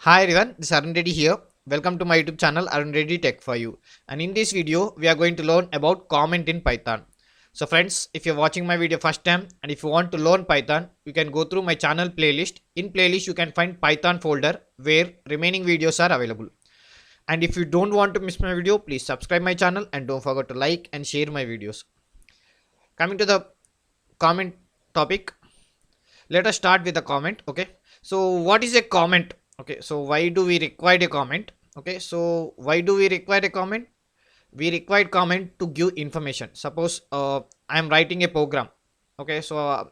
Hi everyone, this is Arun Reddy here. Welcome to my YouTube channel Arun Reddy Tech for You. And in this video, we are going to learn about comment in Python. So friends, if you're watching my video first time and if you want to learn Python, you can go through my channel playlist. In playlist, you can find Python folder where remaining videos are available. And if you don't want to miss my video, please subscribe my channel and don't forget to like and share my videos. Coming to the comment topic, let us start with a comment. Okay, so what is a comment? Okay, so why do we require a comment? Okay, so why do we require a comment? We require comment to give information. Suppose I am writing a program. Okay, so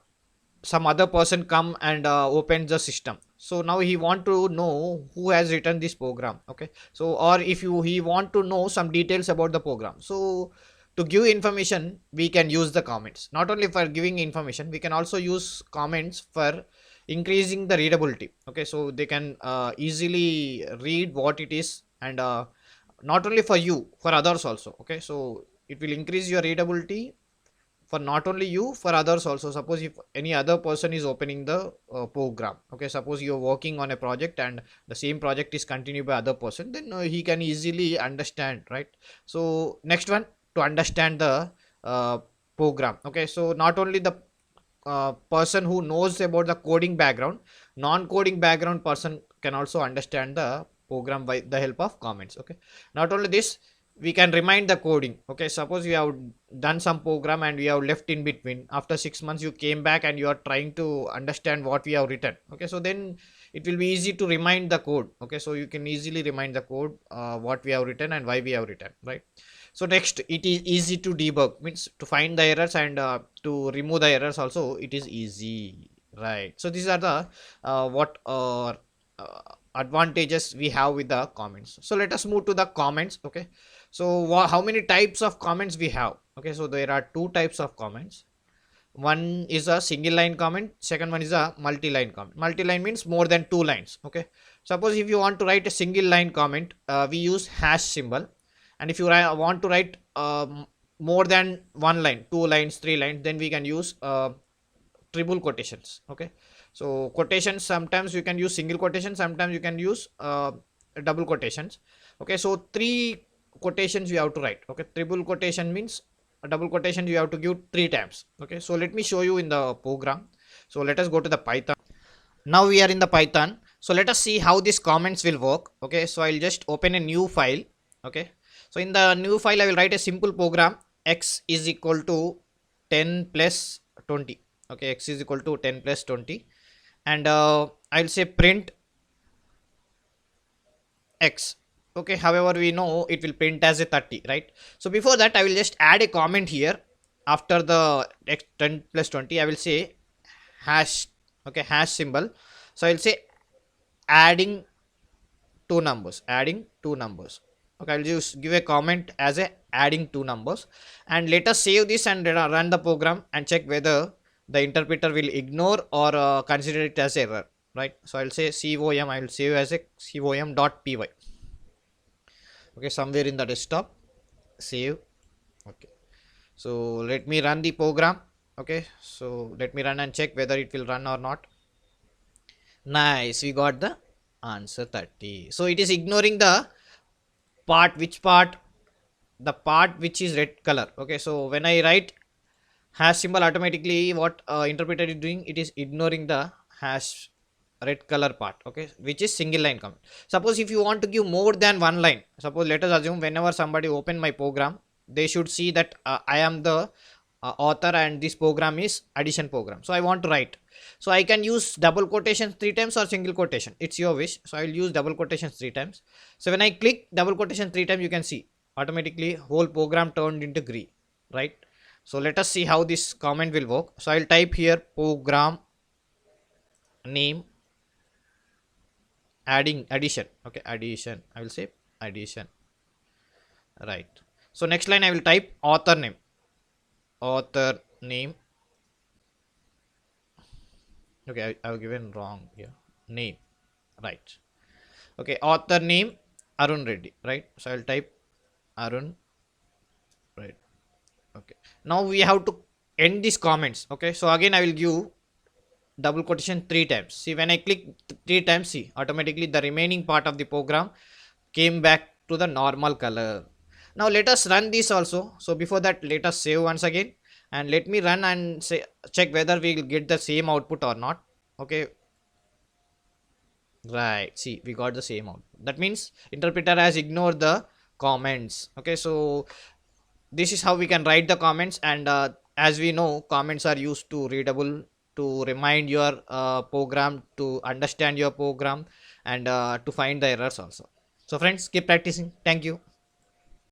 some other person come and opens the system, so now he want to know who has written this program. Okay, so or if he want to know some details about the program, so to give information we can use the comments. Not only for giving information, we can also use comments for increasing the readability. Okay, so they can easily read what it is, and not only for you, for others also. Okay, so it will increase your readability for not only you, for others also. Suppose if any other person is opening the program. Okay, suppose you're working on a project and the same project is continued by other person, then he can easily understand, right? So next one, to understand the uh, program. Okay, so not only the person who knows about the coding background, non-coding background person can also understand the program by the help of comments. Okay, not only this, we can remind the coding. Okay, suppose you have done some program and we have left in between. After 6 months you came back and you are trying to understand what we have written. Okay, so then it will be easy to remind the code. Okay, so you can easily remind the code what we have written and why we have written, right? So next, it is easy to debug, means to find the errors, and to remove the errors also it is easy, right? So these are the what uh, advantages we have with the comments. So let us move to the comments. Okay, so how many types of comments we have? Okay, so there are two types of comments. One is a single line comment, second one is a multi-line comment. Multi-line means more than two lines. Okay, suppose if you want to write a single line comment, we use hash symbol. And if you want to write more than one line, two lines, three lines, then we can use triple quotations. Okay, so quotations, sometimes you can use single quotations, sometimes you can use double quotations. Okay, so three quotations you have to write. Okay, triple quotation means a double quotation you have to give three times. Okay, so let me show you in the program. So let us go to the Python. Now we are in the Python, so let us see how these comments will work. Okay, so I'll just open a new file. Okay, so in the new file I will write a simple program. X is equal to 10 plus 20. Okay, x is equal to 10 plus 20, and I'll say print x. Okay, however we know it will print as a 30, right? So before that I will just add a comment here. After the x 10 plus 20, I will say hash. Okay, hash symbol. So I'll say adding two numbers. Okay, I'll just give a comment as a adding two numbers, and let us save this and run the program and check whether the interpreter will ignore or consider it as error, right? So I'll say com, I will save as a com.py. Okay, somewhere in the desktop, save. Okay, so let me run the program. Okay, so let me run and check whether it will run or not. Nice, we got the answer 30. So it is ignoring the part, which part? The part which is red color. Okay, so when I write hash symbol, automatically what interpreter is doing, it is ignoring the hash red color part. Okay, which is single line comment. Suppose if you want to give more than one line, suppose let us assume whenever somebody open my program, they should see that I am the author and this program is addition program. So I want to write, so I can use double quotations three times or single quotation, it's your wish. So I will use double quotations three times. So when I click double quotation three times, you can see automatically whole program turned into green, right? So let us see how this comment will work. So I'll type here program name addition. Okay, addition, I will say addition, right? So next line I will type author name. Okay, I have given wrong here, name, right? Okay, author name Arun Reddy, right? So I'll type Arun, right? Okay, now we have to end these comments. Okay, so again I will give double quotation three times. See, when I click three times, see, automatically the remaining part of the program came back to the normal color. Now let us run this also. So before that, let us save once again, and let me run and say check whether we will get the same output or not. Okay, right, see, we got the same output. That means interpreter has ignored the comments. Okay, so this is how we can write the comments, and as we know, comments are used to readable, to remind your program, to understand your program, and to find the errors also. So friends, keep practicing. Thank you.